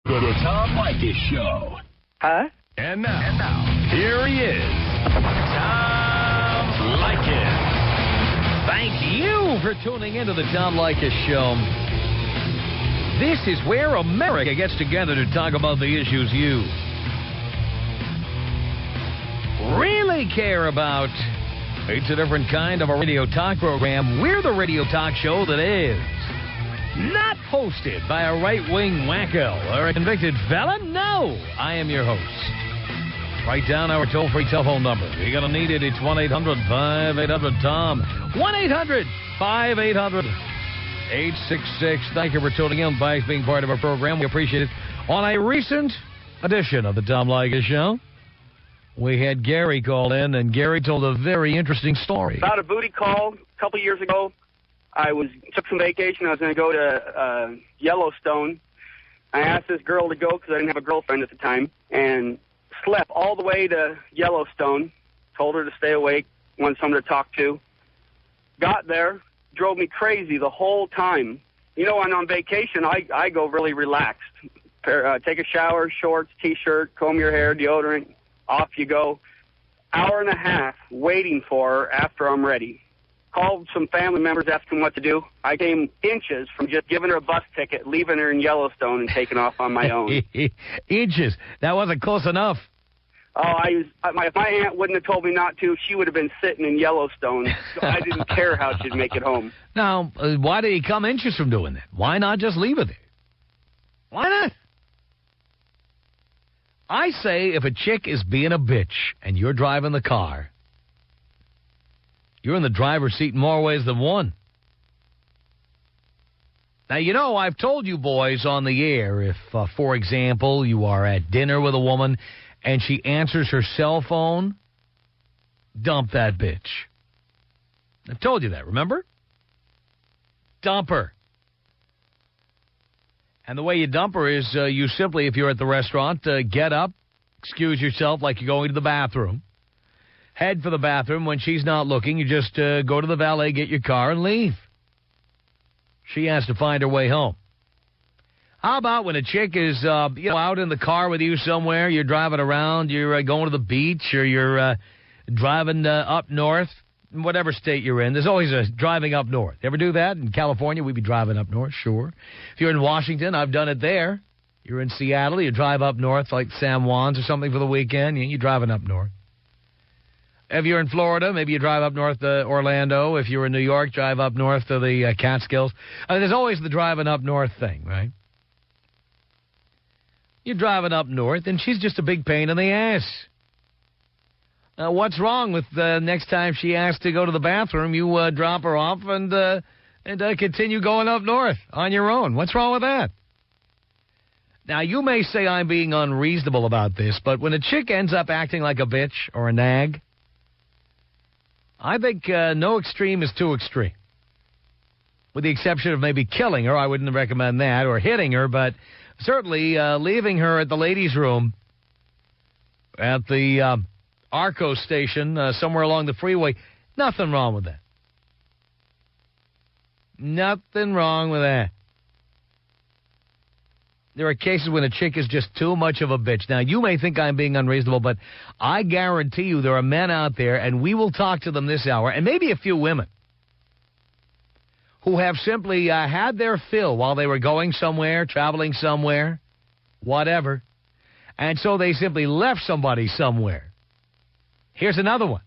The Tom Leykis Show. Huh? And now, here he is, Tom Leykis. Thank you for tuning into the Tom Leykis Show. This is where America gets together to talk about the issues you really care about. It's a different kind of a radio talk program. We're the radio talk show that is not hosted by a right-wing wacko or a convicted felon. No, I am your host. Write down our toll-free telephone number. You're going to need it. It's 1-800-5800-TOM. 1-800-5800-866. Thank you for tuning in. By being part of our program. We appreciate it. On a recent edition of the Tom Leykis Show, we had Gary call in, and Gary told a very interesting story. About a booty call a couple years ago. I took some vacation. I was going to go to Yellowstone. I asked this girl to go because I didn't have a girlfriend at the time, and slept all the way to Yellowstone. Told her to stay awake, wanted someone to talk to. Got there, drove me crazy the whole time. You know, when I'm on vacation, I go really relaxed. Take a shower, shorts, T-shirt, comb your hair, deodorant, off you go. Hour and a half waiting for her after I'm ready. Called some family members, asked them what to do. I came inches from just giving her a bus ticket, leaving her in Yellowstone, and taking off on my own. Inches? That wasn't close enough. Oh, if my aunt wouldn't have told me not to, she would have been sitting in Yellowstone. So I didn't care how she'd make it home. Now, why did he come inches from doing that? Why not just leave it there? Why not? I say if a chick is being a bitch and you're driving the car, you're in the driver's seat in more ways than one. Now, you know, I've told you boys on the air, if, for example, you are at dinner with a woman and she answers her cell phone, dump that bitch. I've told you that, remember? Dump her. And the way you dump her is you simply, if you're at the restaurant, get up, excuse yourself like you're going to the bathroom. Head for the bathroom. When she's not looking, you just go to the valet, get your car, and leave. She has to find her way home. How about when a chick is out in the car with you somewhere, you're driving around, you're going to the beach, or you're driving up north, in whatever state you're in. There's always a driving up north. You ever do that? In California, we'd be driving up north, sure. If you're in Washington, I've done it there. You're in Seattle, you drive up north like San Juan's or something for the weekend, you're driving up north. If you're in Florida, maybe you drive up north to Orlando. If you're in New York, drive up north to the Catskills. There's always the driving up north thing, right? You're driving up north, and she's just a big pain in the ass. What's wrong with next time she asks to go to the bathroom, you drop her off and continue going up north on your own? What's wrong with that? Now, you may say I'm being unreasonable about this, but when a chick ends up acting like a bitch or a nag, I think no extreme is too extreme. With the exception of maybe killing her, I wouldn't recommend that, or hitting her, but certainly leaving her at the ladies' room at the Arco station somewhere along the freeway, nothing wrong with that. Nothing wrong with that. There are cases when a chick is just too much of a bitch. Now, you may think I'm being unreasonable, but I guarantee you there are men out there, and we will talk to them this hour, and maybe a few women, who have simply had their fill while they were going somewhere, traveling somewhere, whatever, and so they simply left somebody somewhere. Here's another one.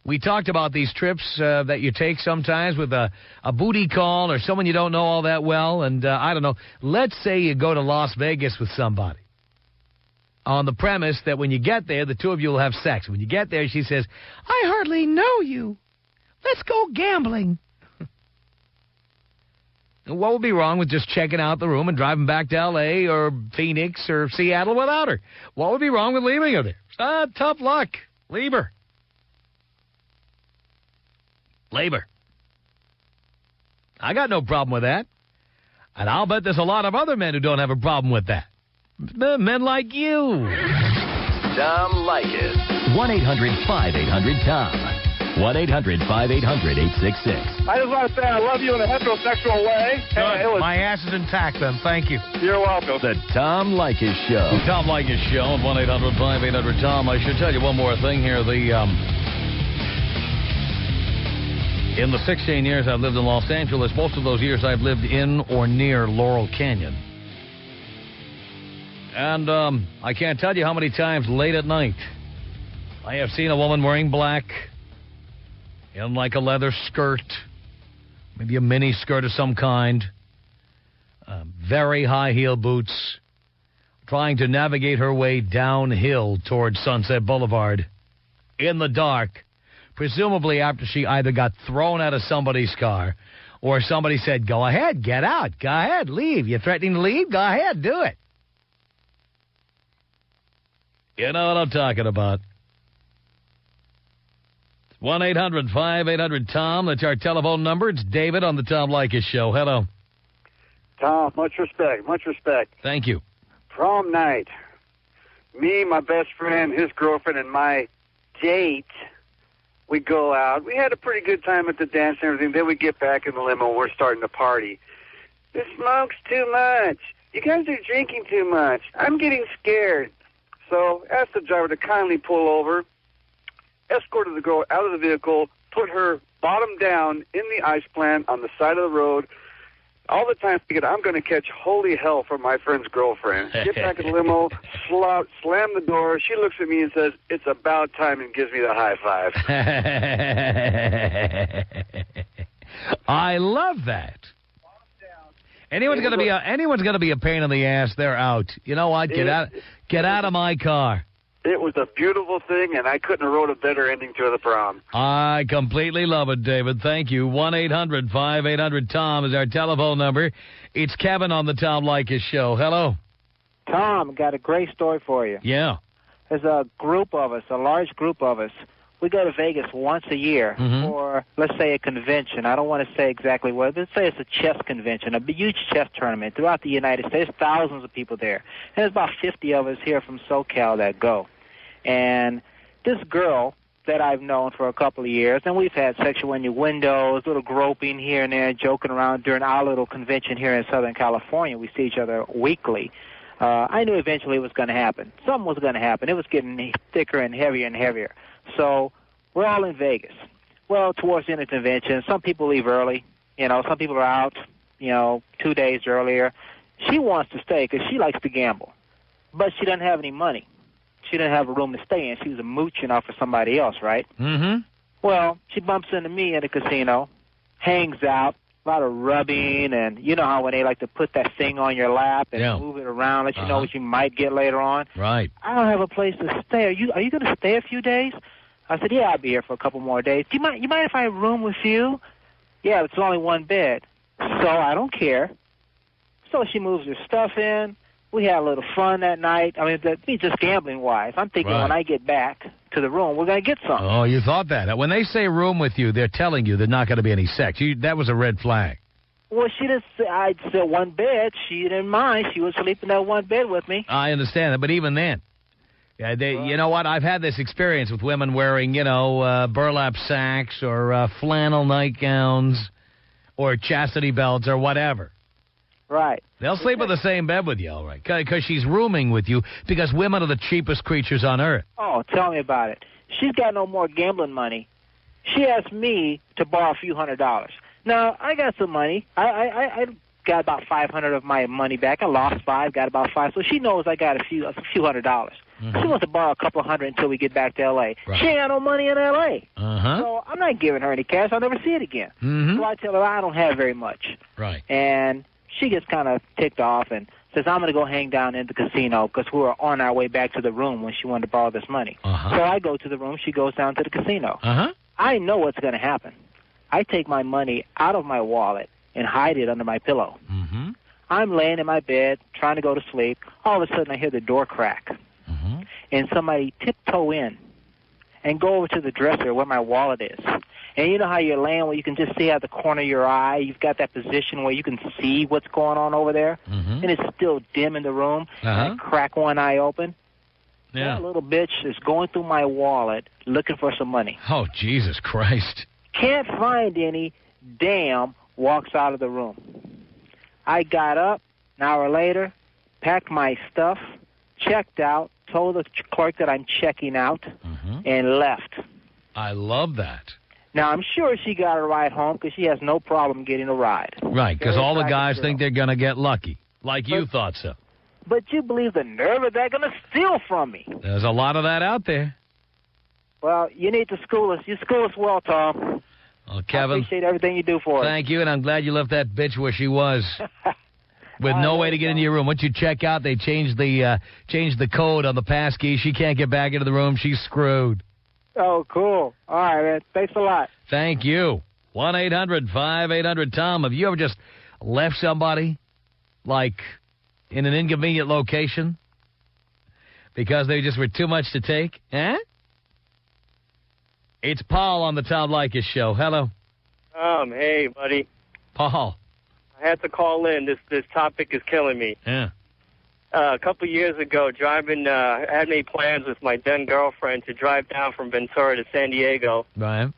We talked about these trips that you take sometimes with a booty call or someone you don't know all that well. And I don't know, let's say you go to Las Vegas with somebody on the premise that when you get there, the two of you will have sex. When you get there, she says, I hardly know you. Let's go gambling. What would be wrong with just checking out the room and driving back to L.A. or Phoenix or Seattle without her? What would be wrong with leaving her there? Tough luck. Leave her. Labor. I got no problem with that. And I'll bet there's a lot of other men who don't have a problem with that. Men like you. Tom Leykis. 1-800-5800-TOM. 1-800-5800-866. I just want to say I love you in a heterosexual way. Good. My ass is intact then. Thank you. You're welcome. The Tom Leykis Show. Tom Leykis Show at 1-800-5800-TOM. I should tell you one more thing here. In the 16 years I've lived in Los Angeles, most of those years I've lived in or near Laurel Canyon. And I can't tell you how many times late at night I have seen a woman wearing black in like a leather skirt, maybe a mini skirt of some kind, very high heel boots, trying to navigate her way downhill towards Sunset Boulevard in the dark, presumably after she either got thrown out of somebody's car or somebody said, go ahead, get out, go ahead, leave. You're threatening to leave? Go ahead, do it. You know what I'm talking about. 1-800-5800-TOM. That's our telephone number. It's David on the Tom Leykis Show. Hello. Tom, much respect, much respect. Thank you. Prom night. Me, my best friend, his girlfriend, and my date, we go out. We had a pretty good time at the dance and everything. Then we get back in the limo and we're starting to party. The smoke's too much. You guys are drinking too much. I'm getting scared. So asked the driver to kindly pull over, escorted the girl out of the vehicle, put her bottom down in the ice plant on the side of the road. All the time thinking, I'm going to catch holy hell from my friend's girlfriend. Get back in the limo, slam the door. She looks at me and says, it's about time, and gives me the high five. I love that. Anyone's going to be a pain in the ass, they're out. You know what? Get out of my car. It was a beautiful thing, and I couldn't have wrote a better ending to the prom. I completely love it, David. Thank you. 1-800-5800-TOM is our telephone number. It's Kevin on the Tom Leykis Show. Hello. Tom, got a great story for you. Yeah. There's a group of us, a large group of us. We go to Vegas once a year for, let's say, a convention. I don't want to say exactly what. Let's say it's a chess convention, a huge chess tournament throughout the United States. Thousands of people there. And there's about 50 of us here from SoCal that go. And this girl that I've known for a couple of years, and we've had sexual innuendos, little groping here and there, joking around during our little convention here in Southern California. We see each other weekly. I knew eventually it was going to happen. Something was going to happen. It was getting thicker and heavier and heavier. So we're all in Vegas. Well, towards the end of the convention, some people leave early. You know, some people are out, 2 days earlier. She wants to stay because she likes to gamble. But she doesn't have any money. She didn't have a room to stay in. She was mooching off for somebody else, right? Mm-hmm. Well, she bumps into me at a casino, hangs out, a lot of rubbing, and you know how when they like to put that thing on your lap and move it around, let you know what you might get later on. Right. I don't have a place to stay. Are you going to stay a few days? I said, yeah, I'll be here for a couple more days. You mind if I room with you? Yeah, it's only one bed. So I don't care. So she moves her stuff in. We had a little fun that night. I mean, just gambling-wise. I'm thinking when I get back to the room, we're going to get something. Oh, you thought that. When they say room with you, they're telling you there's not going to be any sex. That was a red flag. Well, I said one bed. She didn't mind. She was sleeping in one bed with me. I understand that, but even then, you know what? I've had this experience with women wearing, burlap sacks or flannel nightgowns or chastity belts or whatever. Right. They'll sleep in the same bed with you, all right, because she's rooming with you, because women are the cheapest creatures on earth. Oh, tell me about it. She's got no more gambling money. She asked me to borrow a few $100s. Now, I got some money. I got about $500 of my money back. I lost $5, got about $5. So she knows I got a few $100. Mm-hmm. She wants to borrow a couple $100 until we get back to L.A. Right. She ain't got no money in L.A. So I'm not giving her any cash. I'll never see it again. Mm-hmm. So I tell her I don't have very much. Right. And she gets kind of ticked off and says, I'm going to go hang down in the casino because we were on our way back to the room when she wanted to borrow this money. So I go to the room. She goes down to the casino. I know what's going to happen. I take my money out of my wallet and hide it under my pillow. I'm laying in my bed trying to go to sleep. All of a sudden, I hear the door crack. And somebody tiptoe in and go over to the dresser where my wallet is. And you know how you're laying where you can just see out the corner of your eye? You've got that position where you can see what's going on over there. And it's still dim in the room. And I crack one eye open. Yeah. That little bitch is going through my wallet looking for some money. Oh, Jesus Christ. Can't find any, damn, walks out of the room. I got up an hour later, packed my stuff, checked out, told the clerk that I'm checking out, and left. I love that. Now, I'm sure she got a ride home because she has no problem getting a ride. Right, because all the guys girl. think they're going to get lucky, like you thought so. But you believe the nerve of that going to steal from me. There's a lot of that out there. Well, you need to school us. You school us well, Tom. Well, Kevin, I appreciate everything you do for us. thank you, and I'm glad you left that bitch where she was. With no way to get into your room. Once you check out, they changed the code on the pass key. She can't get back into the room. She's screwed. Oh, cool. All right, man. Thanks a lot. Thank you. 1-800-5800-TOM. Have you ever just left somebody, like, in an inconvenient location because they just were too much to take? Eh? It's Paul on the Tom Leykis Show. Hello. Hey, buddy. Paul. I had to call in. This topic is killing me. Yeah. A couple years ago, driving, had made plans with my then girlfriend to drive down from Ventura to San Diego. Right.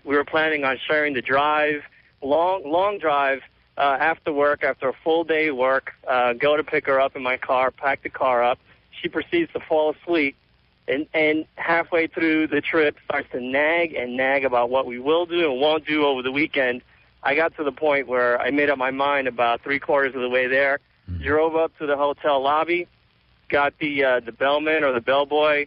We were planning on sharing the drive, long drive, after work, after a full day of work, go to pick her up in my car, pack the car up. She proceeds to fall asleep, and halfway through the trip starts to nag about what we will do and won't do over the weekend. I got to the point where I made up my mind about three-quarters of the way there, drove up to the hotel lobby, got the bellman or the bellboy,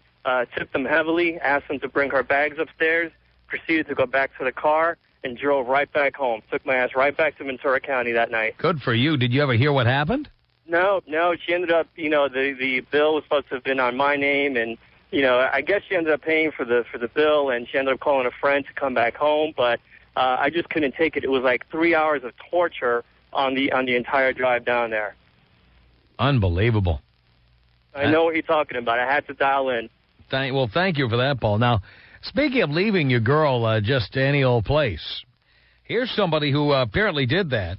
tipped them heavily, asked them to bring her bags upstairs, proceeded to go back to the car, and drove right back home. Took my ass right back to Ventura County that night. Good for you. Did you ever hear what happened? No. She ended up, the bill was supposed to have been on my name, and, I guess she ended up paying for the bill, and she ended up calling a friend to come back home, but I just couldn't take it. It was like 3 hours of torture on the entire drive down there. Unbelievable. I know what you're talking about. I had to dial in. Thank you for that, Paul. Now, speaking of leaving your girl just to any old place, here's somebody who apparently did that.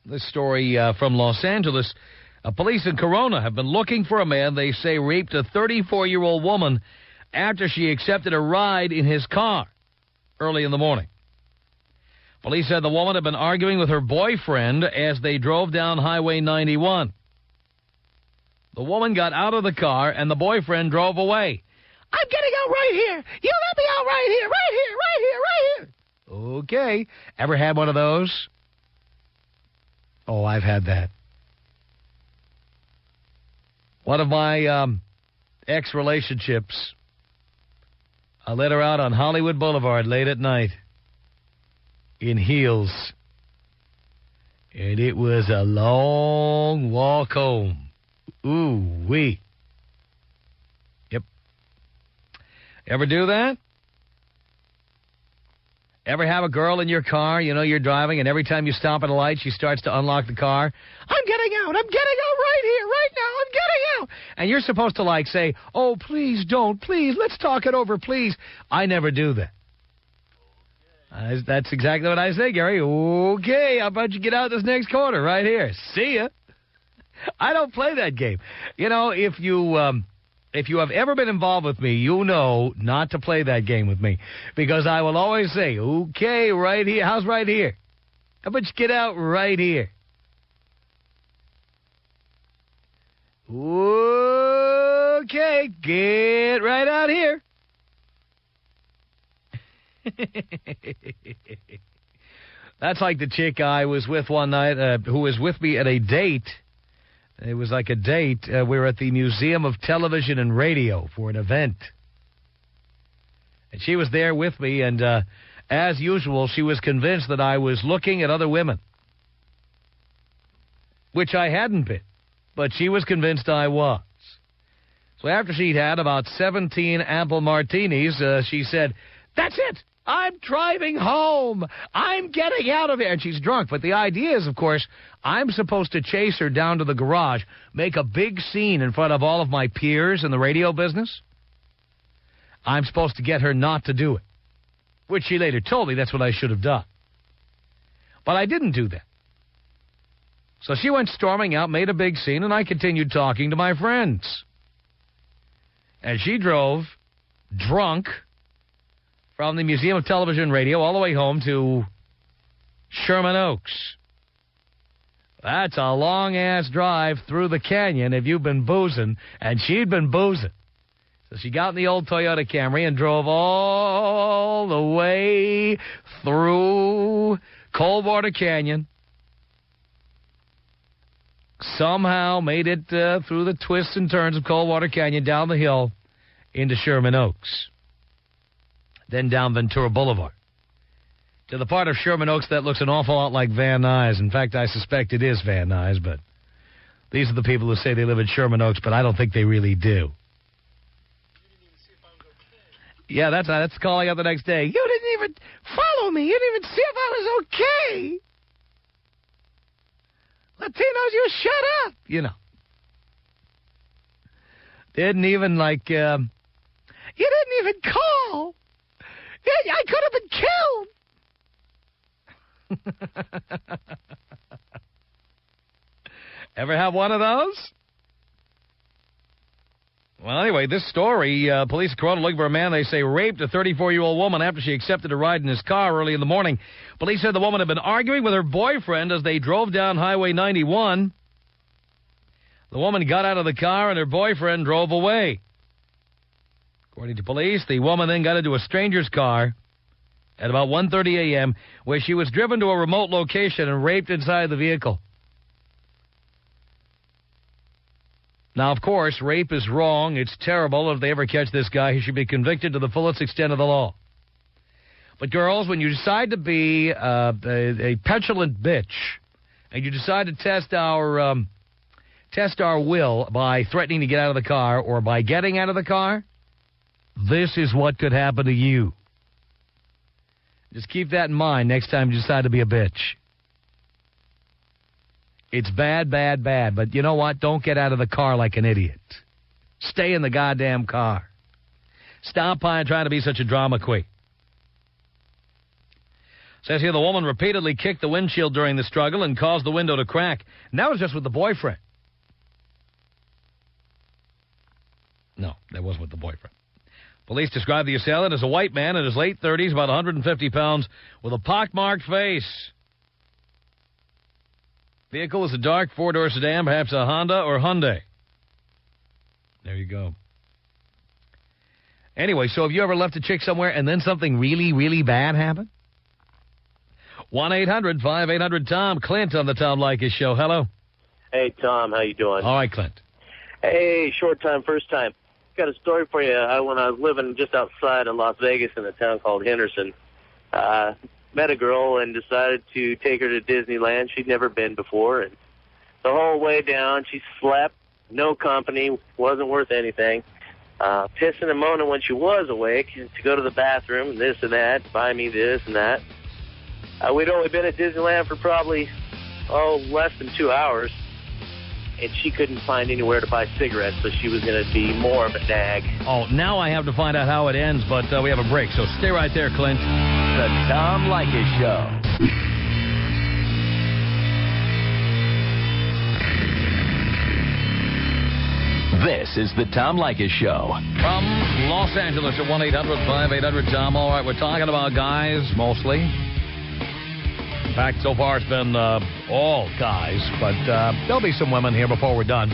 This story from Los Angeles. Police in Corona have been looking for a man they say raped a 34-year-old woman after she accepted a ride in his car early in the morning. Police said the woman had been arguing with her boyfriend as they drove down Highway 91. The woman got out of the car, and the boyfriend drove away. I'm getting out right here. You let me out right here, right here, right here, right here. Okay. Ever had one of those? Oh, I've had that. One of my ex-relationships, I let her out on Hollywood Boulevard late at night in heels. And it was a long walk home. Ooh-wee. Yep. Ever do that? Ever have a girl in your car, you're driving, and every time you stop at a light, she starts to unlock the car? I'm getting out right here, right now, I'm getting out. And you're supposed to, say, oh, please don't, please, let's talk it over, please. I never do that. That's exactly what I say, Gary. Okay, how about you get out this next corner right here? See ya. I don't play that game. If you have ever been involved with me, you know not to play that game with me. Because I will always say, okay, right here. How's right here? How about you get out right here? Okay, get right out here. That's like the chick I was with one night who was with me at a date. It was like a date. We were at the Museum of Television and Radio for an event. And she was there with me, and as usual, she was convinced that I was looking at other women. Which I hadn't been, but she was convinced I was. So after she'd had about 17 ample martinis, she said, "That's it! I'm driving home. I'm getting out of here." And she's drunk. But the idea is, of course, I'm supposed to chase her down to the garage, make a big scene in front of all of my peers in the radio business. I'm supposed to get her not to do it, which she later told me that's what I should have done. But I didn't do that. So she went storming out, made a big scene, and I continued talking to my friends. And she drove drunk from the Museum of Television and Radio all the way home to Sherman Oaks. That's a long-ass drive through the canyon if you've been boozing, and she'd been boozing. So she got in the old Toyota Camry and drove all the way through Coldwater Canyon. Somehow made it through the twists and turns of Coldwater Canyon, down the hill into Sherman Oaks. Then down Ventura Boulevard to the part of Sherman Oaks that looks an awful lot like Van Nuys. In fact, I suspect it is Van Nuys, but these are the people who say they live in Sherman Oaks, but I don't think they really do. Yeah, that's the call I got the next day. You didn't even follow me. You didn't even see if I was okay. Latinos, you shut up. You know. Didn't even, you didn't even call. I could have been killed. Ever have one of those? Well, anyway, this story, police in Corona looking for a man, they say, raped a 34-year-old woman after she accepted a ride in his car early in the morning. Police said the woman had been arguing with her boyfriend as they drove down Highway 91. The woman got out of the car and her boyfriend drove away. According to police, the woman then got into a stranger's car at about 1:30 a.m., where she was driven to a remote location and raped inside the vehicle. Now, of course, rape is wrong. It's terrible. If they ever catch this guy, he should be convicted to the fullest extent of the law. But, girls, when you decide to be a petulant bitch and you decide to test our will by threatening to get out of the car or by getting out of the car, this is what could happen to you. Just keep that in mind next time you decide to be a bitch. It's bad, bad, bad. But you know what? Don't get out of the car like an idiot. Stay in the goddamn car. Stop trying to be such a drama queen. Says here the woman repeatedly kicked the windshield during the struggle and caused the window to crack. And that was just with the boyfriend. No, that wasn't with the boyfriend. Police described the assailant as a white man in his late 30s, about 150 pounds, with a pockmarked face. Vehicle is a dark four-door sedan, perhaps a Honda or Hyundai. There you go. Anyway, so have you ever left a chick somewhere and then something really, really bad happened? 1-800-5800-TOM. Clint on the Tom Leykis Show. Hello. Hey, Tom. How you doing? All right, Clint. Hey, short time, first time. Got a story for you. When I was living just outside of Las Vegas in a town called Henderson, met a girl and decided to take her to Disneyland. She'd never been before. And the whole way down, she slept, no company, wasn't worth anything. Pissing and moaning when she was awake to go to the bathroom, this and that, buy me this and that. We'd only been at Disneyland for probably, less than 2 hours. And she couldn't find anywhere to buy cigarettes, so she was going to be more of a nag. Oh, now I have to find out how it ends, but we have a break, so stay right there, Clint. The Tom Leykis Show. This is the Tom Leykis Show. From Los Angeles at 1-800-5800-TOM. All right, we're talking about guys, mostly. In fact, so far it's been all guys, but there'll be some women here before we're done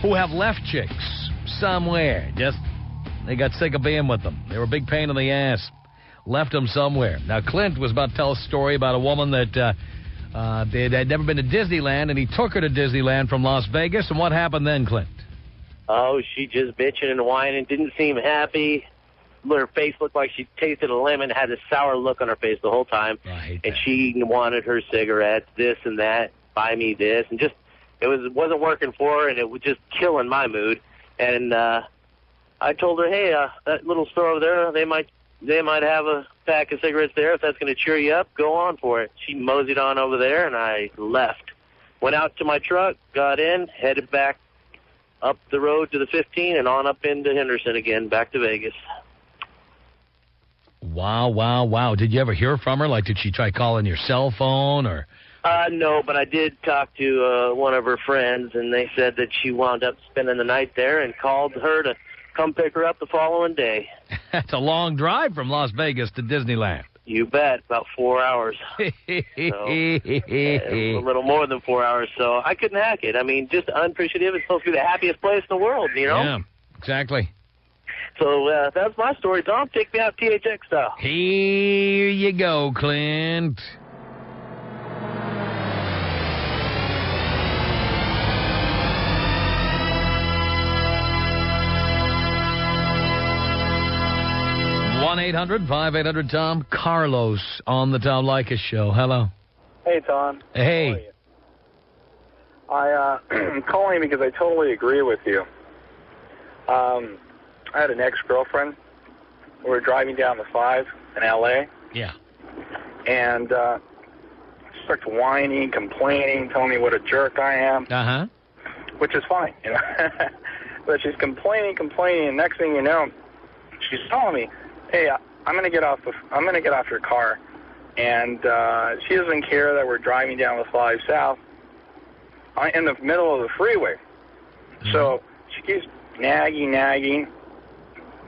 who have left chicks somewhere. Just they got sick of being with them. They were a big pain in the ass. Left them somewhere. Now, Clint was about to tell a story about a woman that had never been to Disneyland, and he took her to Disneyland from Las Vegas. And what happened then, Clint? Oh, she just bitching and whining, didn't seem happy. Her face looked like she tasted a lemon, had a sour look on her face the whole time. And she wanted her cigarettes, this and that, buy me this, and just it wasn't working for her, and it was just killing my mood. And I told her, hey, that little store over there, they might have a pack of cigarettes there. If that's going to cheer you up, go on for it. She moseyed on over there, and I left. Went out to my truck, got in, headed back up the road to the 15 and on up into Henderson again, back to Vegas. Wow. Did you ever hear from her? Like, did she try calling your cell phone or? No, but I did talk to one of her friends, and they said that she wound up spending the night there and called her to come pick her up the following day. That's a long drive from Las Vegas to Disneyland. You bet, about 4 hours. A little more than 4 hours, so I couldn't hack it. I mean, just unappreciative. It's supposed to be the happiest place in the world, you know? Yeah, exactly. So that's my story, Tom. Take me out THX style. Here you go, Clint. One 800-5800-TOM. Carlos on the Tom Leykis Show. Hello. Hey, Tom. Hey. I'm calling because I totally agree with you. I had an ex-girlfriend. We were driving down the 5 in L.A. Yeah. And she starts whining, complaining, telling me what a jerk I am. Uh-huh. Which is fine, you know. But she's complaining, and next thing you know, she's telling me, "Hey, I'm gonna get off your car," and she doesn't care that we're driving down the 5 South in the middle of the freeway. Mm-hmm. So she keeps nagging,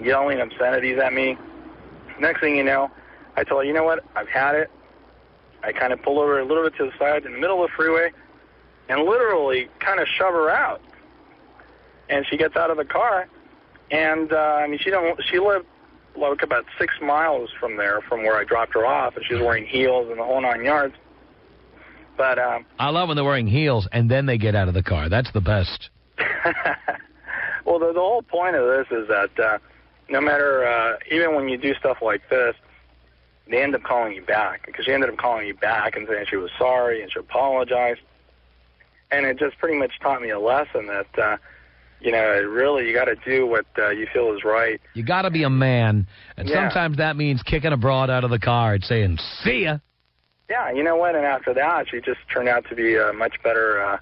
yelling obscenities at me. Next thing you know, I tell her, "You know what? I've had it." I kind of pull over a little bit to the side in the middle of the freeway, and literally kind of shove her out. And she gets out of the car, and I mean, she lived like about 6 miles from there, from where I dropped her off, and she was wearing heels and the whole 9 yards. But I love when they're wearing heels and then they get out of the car. That's the best. Well, the whole point of this is that no matter, even when you do stuff like this, they end up calling you back, because she ended up calling you back and saying she was sorry and she apologized. And it just pretty much taught me a lesson that, you know, really, you got to do what you feel is right. You got to be a man, and sometimes that means kicking a broad out of the car and saying, "See ya." Yeah, you know what? And after that, she just turned out to be a much better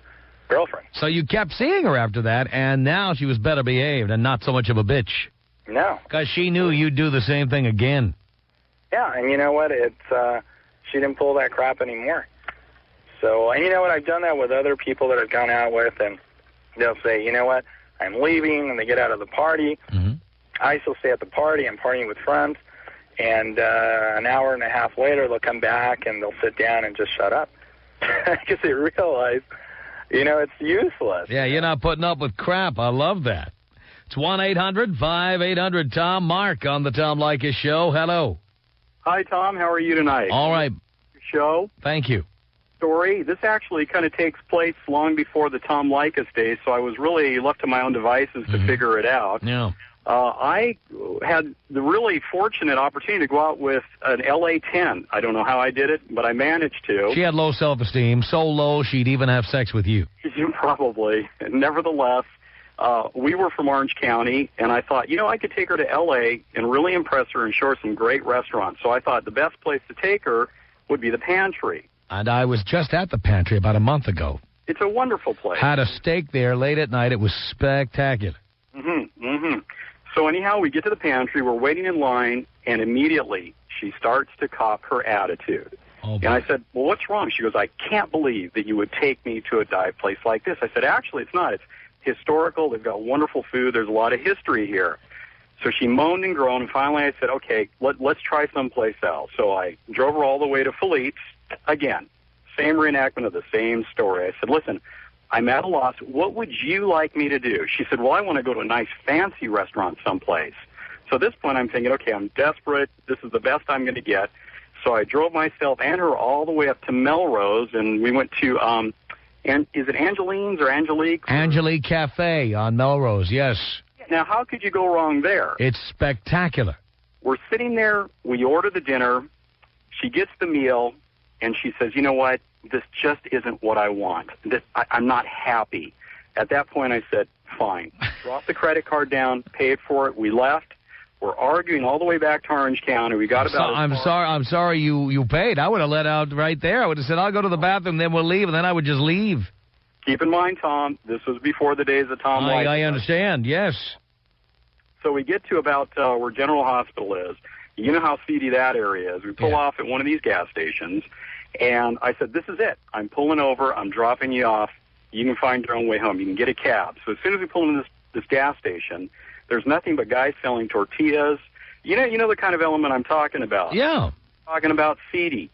girlfriend. So you kept seeing her after that, and now she was better behaved and not so much of a bitch. No, because she knew you'd do the same thing again. Yeah, and you know what? She didn't pull that crap anymore. So, and you know what? I've done that with other people that I've gone out with, and they'll say, "You know what? I'm leaving," and they get out of the party. Mm-hmm. I still stay at the party. I'm partying with friends. And an hour and a half later, they'll come back and they'll sit down and just shut up. Because they realize, you know, it's useless. Yeah, you're not putting up with crap. I love that. It's 1-800-5800-TOM. Mark on the Tom Leykis Show. Hello. Hi, Tom. How are you tonight? All right. Show. Thank you. Story. This actually kind of takes place long before the Tom Leykis days, so I was really left to my own devices to figure it out. Yeah. I had the really fortunate opportunity to go out with an LA-10. I don't know how I did it, but I managed to. She had low self-esteem, so low she'd even have sex with you. Probably. Nevertheless, we were from Orange County, and I thought, you know, I could take her to L.A. and really impress her and show her some great restaurants. So I thought the best place to take her would be the Pantry. And I was just at the Pantry about a month ago. It's a wonderful place. Had a steak there late at night. It was spectacular. So anyhow, we get to the Pantry, we're waiting in line, and immediately she starts to cop her attitude. Oh, and I said, "Well, what's wrong?" She goes, "I can't believe that you would take me to a dive place like this." I said, "Actually, it's not. It's historical. They've got wonderful food. There's a lot of history here." So she moaned and groaned, and finally I said, "Okay, let's try someplace else." So I drove her all the way to Philippe's. Again, same reenactment of the same story. I said, "Listen, I'm at a loss. What would you like me to do?" She said, "Well, I want to go to a nice fancy restaurant someplace." So at this point, I'm thinking, okay, I'm desperate. This is the best I'm going to get. So I drove myself and her all the way up to Melrose, and we went to, and is it Angeline's or Angelique's? Angelique Cafe on Melrose, yes. Now, how could you go wrong there? It's spectacular. We're sitting there. We order the dinner. She gets the meal, and she says, "You know what? This just isn't what I want. I'm not happy." At that point, I said, "Fine." Drop the credit card down, paid for it. We left. We're arguing all the way back to Orange County. We got about. I'm sorry you paid. I would have let out right there. I would have said, "I'll go to the bathroom, then we'll leave," and then I would just leave. Keep in mind, Tom, this was before the days of Tom Leykis. I understand. Yes. So we get to about where General Hospital is. You know how seedy that area is. We pull off at one of these gas stations. And I said, "This is it. I'm pulling over. I'm dropping you off. You can find your own way home. You can get a cab." So as soon as we pull into this gas station, There's nothing but guys selling tortillas. You know the kind of element I'm talking about. Yeah. Talking about seedy.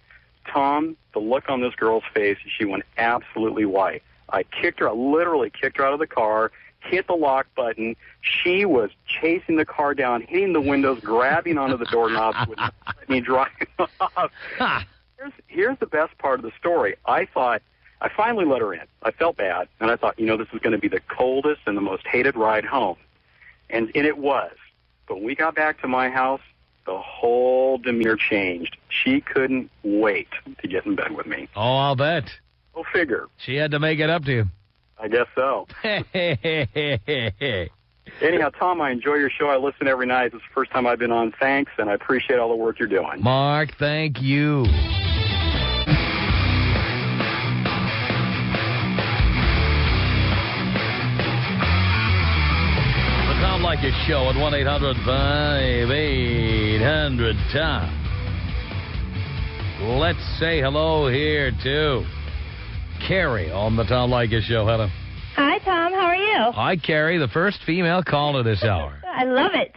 Tom, the look on this girl's face, she went absolutely white. I literally kicked her out of the car, hit the lock button. She was chasing the car down, hitting the windows, grabbing onto the doorknobs, wouldn't let me drive off. Here's the best part of the story. I finally let her in. I felt bad, and I thought, this is going to be the coldest and the most hated ride home. And it was. But when we got back to my house, the whole demeanor changed. She couldn't wait to get in bed with me. Oh, I'll bet. Go figure. She had to make it up to you. I guess so. Anyhow, Tom, I enjoy your show. I listen every night. It's the first time I've been on. Thanks, and I appreciate all the work you're doing. Mark, thank you. Tom Leykis Show at 1-800-5800-TOM. Let's say hello here to Carrie on the Tom Leykis Show. Hello. Hi, Tom. How are you? Hi, Carrie, the first female caller this hour. I love it.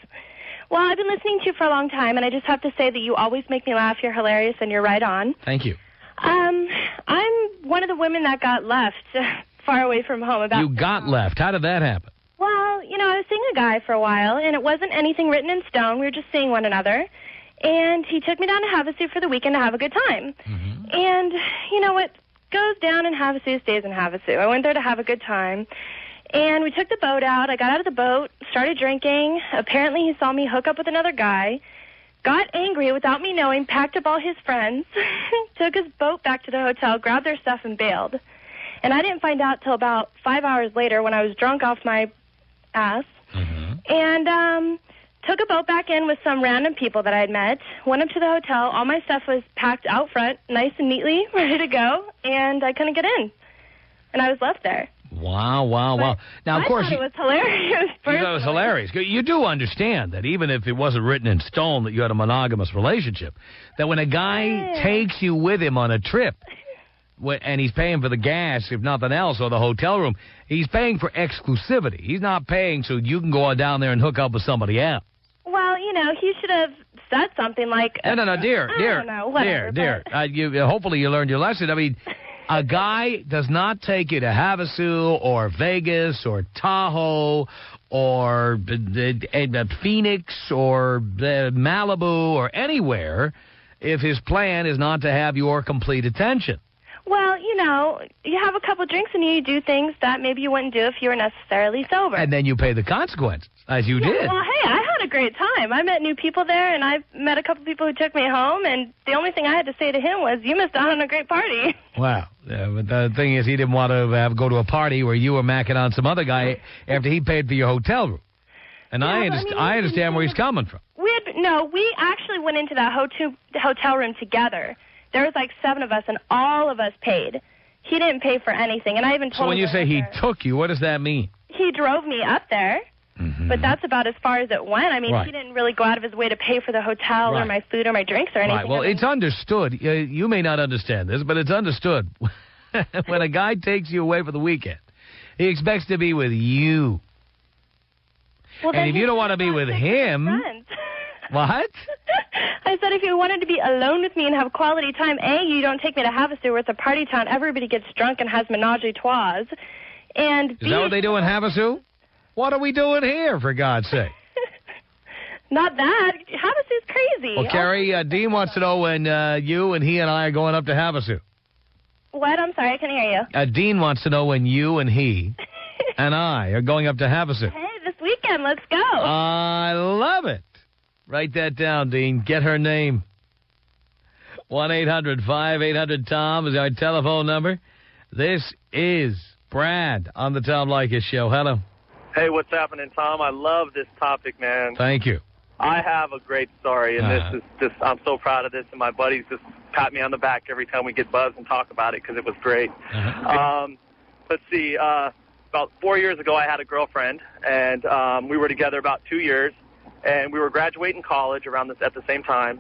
Well, I've been listening to you for a long time, and I just have to say that you always make me laugh. You're hilarious, and you're right on. Thank you. I'm one of the women that got left far away from home. You got left. How did that happen? Well, I was seeing a guy for a while, and it wasn't anything written in stone. We were just seeing one another. And he took me down to Havasu for the weekend to have a good time. Mm-hmm. And, what goes down in Havasu stays in Havasu. I went there to have a good time. And we took the boat out. I got out of the boat, started drinking. Apparently he saw me hook up with another guy, got angry without me knowing, packed up all his friends, took his boat back to the hotel, grabbed their stuff, and bailed. And I didn't find out till about 5 hours later when I was drunk off my ass, and took a boat back in with some random people that I had met, went up to the hotel. All my stuff was packed out front, nice and neatly, ready to go, and I couldn't get in. And I was left there. Wow. Now, of course, it was hilarious. You thought it was hilarious. You do understand that even if it wasn't written in stone that you had a monogamous relationship, that when a guy takes you with him on a trip, and he's paying for the gas, if nothing else, or the hotel room, he's paying for exclusivity. He's not paying so you can go on down there and hook up with somebody else. Well, he should have said something like... No, dear. Whatever, hopefully you learned your lesson. I mean, a guy does not take you to Havasu or Vegas or Tahoe or Phoenix or Malibu or anywhere if his plan is not to have your complete attention. Well, you have a couple drinks and you do things that maybe you wouldn't do if you were necessarily sober. And then you pay the consequences, as you did. Well, hey, I had a great time. I met new people there, and I met a couple people who took me home, and the only thing I had to say to him was, you missed out on a great party. Wow. But the thing is, he didn't want to go to a party where you were macking on some other guy after he paid for your hotel room. And I understand where he's coming from. We actually went into that hotel room together. There was like 7 of us, and all of us paid. He didn't pay for anything, and I even told him... So when you say he took you, what does that mean? He drove me up there, but that's about as far as it went. I mean, He didn't really go out of his way to pay for the hotel or my food or my drinks or anything. Right, well, it's understood. You may not understand this, but it's understood. When a guy takes you away for the weekend, he expects to be with you. Well, and if you don't want to be with him... What? I said if you wanted to be alone with me and have quality time, A, you don't take me to Havasu where it's a party town. Everybody gets drunk and has menage a trois. And B, is that what they do in Havasu? What are we doing here, for God's sake? Not that. Havasu's crazy. Well, Carrie, Dean wants to know when you and he and I are going up to Havasu. What? I'm sorry, I couldn't hear you. Dean wants to know when you and he and I are going up to Havasu. Hey, this weekend, let's go. I love it. Write that down, Dean. Get her name. 1-800-5800-TOM is our telephone number. This is Brad on the Tom Leykis Show. Hello. Hey, what's happening, Tom? I love this topic, man. Thank you. I have a great story, and this is just, I'm so proud of this, and my buddies just pat me on the back every time we get buzzed and talk about it because it was great. Let's see, about 4 years ago I had a girlfriend, and we were together about 2 years. And we were graduating college at the same time.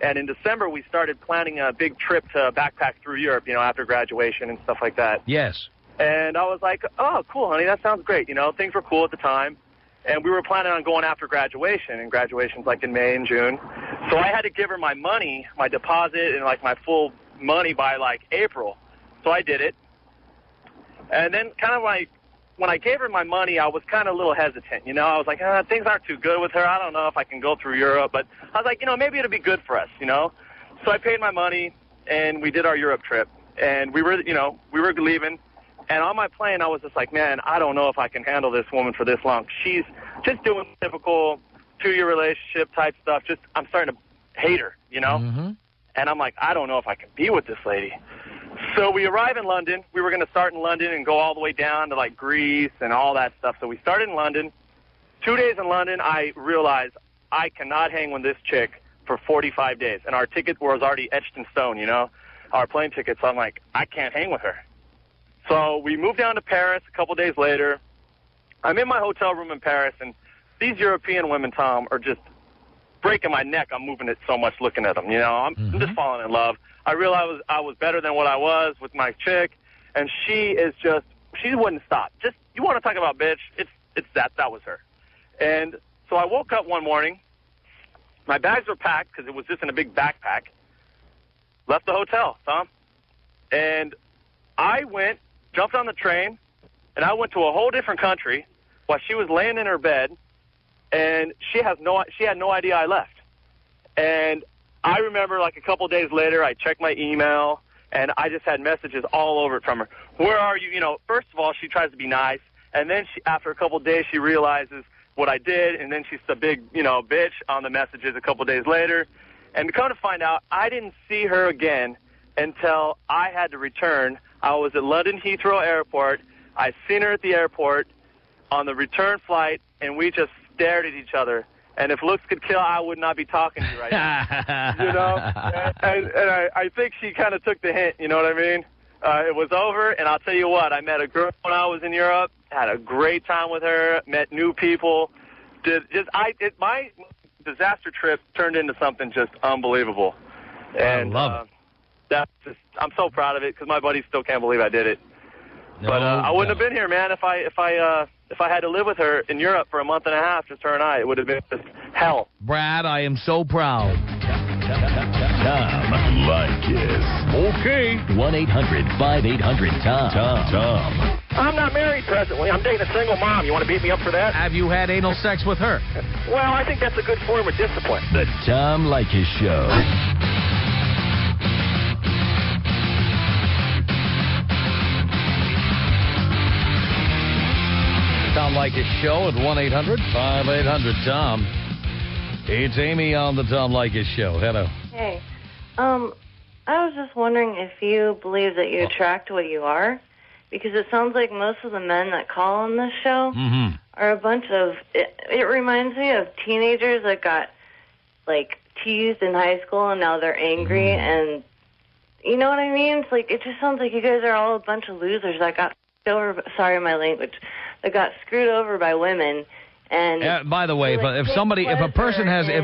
And in December, we started planning a big trip to backpack through Europe, after graduation and stuff like that. Yes. And I was like, oh, cool, honey, that sounds great. Things were cool at the time. And we were planning on going after graduation, and graduation's like in May and June. So I had to give her my money, my deposit, and like my full money by like April. So I did it. And then kind of like when I gave her my money, I was kind of a little hesitant. You know, I was like, things aren't too good with her. I don't know if I can go through Europe. But I was like, you know, maybe it'll be good for us, you know. So I paid my money, and we did our Europe trip. And we were leaving. And on my plane, I was just like, man, I don't know if I can handle this woman for this long. She's just doing typical 2-year relationship type stuff. Just I'm starting to hate her, you know. Mm-hmm. And I'm like, I don't know if I can be with this lady. So we arrive in London. We were going to start in London and go all the way down to, like, Greece and all that stuff. So we started in London. 2 days in London, I realized I cannot hang with this chick for 45 days. And our ticket was already etched in stone, you know, our plane ticket. So I'm like, I can't hang with her. So we moved down to Paris a couple days later. I'm in my hotel room in Paris, and these European women, Tom, are just breaking my neck. I'm moving it so much looking at them, you know. I'm just falling in love. I realized I was better than what I was with my chick, and she wouldn't stop. Just, you want to talk about bitch, it's that was her. And so I woke up one morning. My bags were packed because it was just in a big backpack. Left the hotel, Tom. And I jumped on the train, and I went to a whole different country while she was laying in her bed, and she had no idea I left. And I remember, like, a couple days later, I checked my email, and I just had messages all over it from her. Where are you? You know, first of all, she tries to be nice, and then after a couple of days, she realizes what I did, and then she's the big, you know, bitch on the messages a couple of days later. And to come to find out, I didn't see her again until I had to return. I was at London Heathrow Airport. I seen her at the airport on the return flight, and we just stared at each other. And if looks could kill, I would not be talking to you right now. You know? And I think she kind of took the hint, you know what I mean? It was over, and I'll tell you what, I met a girl when I was in Europe, had a great time with her, met new people. My disaster trip turned into something just unbelievable. And, I love it. I'm so proud of it because my buddies still can't believe I did it. But I wouldn't have been here, man, if I had to live with her in Europe for a month and a half, just her and I. It would have been just hell. Brad, I am so proud. Tom Leykis. Okay. 1-800-5800-TOM. Tom. I'm not married presently. I'm dating a single mom. You want to beat me up for that? Have you had anal sex with her? Well, I think that's a good form of discipline. The Tom Leykis Show. Tom Leykis Show at 1-800-5800-TOM. It's Amy on the Tom Leykis Show. Hello. Hey. I was just wondering if you believe that you attract what you are, because it sounds like most of the men that call on this show are a bunch of, it reminds me of teenagers that got, like, teased in high school and now they're angry, and you know what I mean? It's like, it just sounds like you guys are all a bunch of losers that got over, sorry my language, that got screwed over by women. And by the way, if a person has a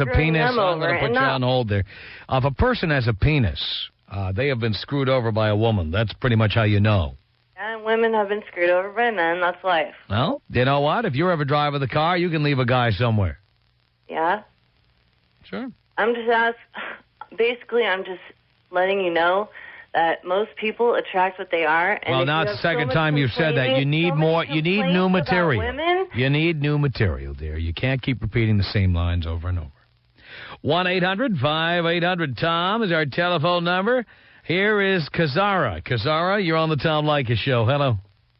penis, I'm going to put you on hold there. If a person has a penis, they have been screwed over by a woman. That's pretty much how you know. And women have been screwed over by men. That's life. Well, you know what? If you're ever driving the car, you can leave a guy somewhere. Yeah. Sure. I'm just basically, I'm just letting you know that most people attract what they are. And well, now it's the second time you've said that. You need more. You need new material. You need new material, dear. You can't keep repeating the same lines over and over. 1-800-5800-TOM is our telephone number. Here is Kazara. Kazara, you're on the Tom Leykis Show. Hello.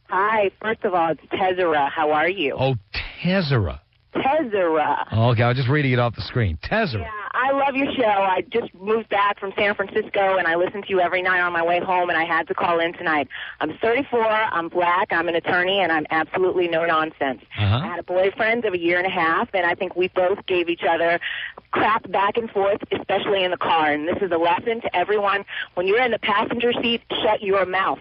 Hi. First of all, it's Tezera. How are you? Oh, Tezera. Tezera. Oh, okay, I was just reading it off the screen. Tezera. Yeah, I love your show. I just moved back from San Francisco, and I listen to you every night on my way home, and I had to call in tonight. I'm 34. I'm black. I'm an attorney, and I'm absolutely no nonsense. I had a boyfriend of a year and a half, and I think we both gave each other crap back and forth, especially in the car. And this is a lesson to everyone. When you're in the passenger seat, shut your mouth.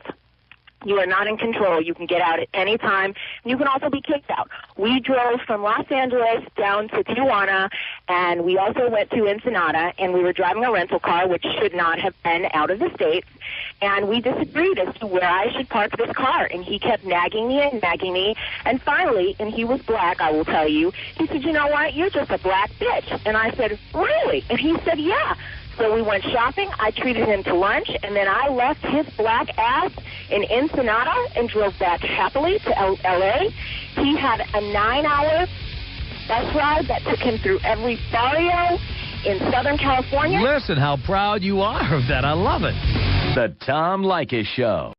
You are not in control. You can get out at any time. You can also be kicked out. We drove from Los Angeles down to Tijuana, and we also went to Ensenada, and we were driving a rental car, which should not have been out of the States, and we disagreed as to where I should park this car, and he kept nagging me, and finally, and he was black, I will tell you, he said, you know what, you're just a black bitch. And I said, really? And he said, yeah. So we went shopping, I treated him to lunch, and then I left his black ass in Ensenada and drove back happily to L.A. He had a 9-hour bus ride that took him through every barrio in Southern California. Listen how proud you are of that. I love it. The Tom Leykis Show.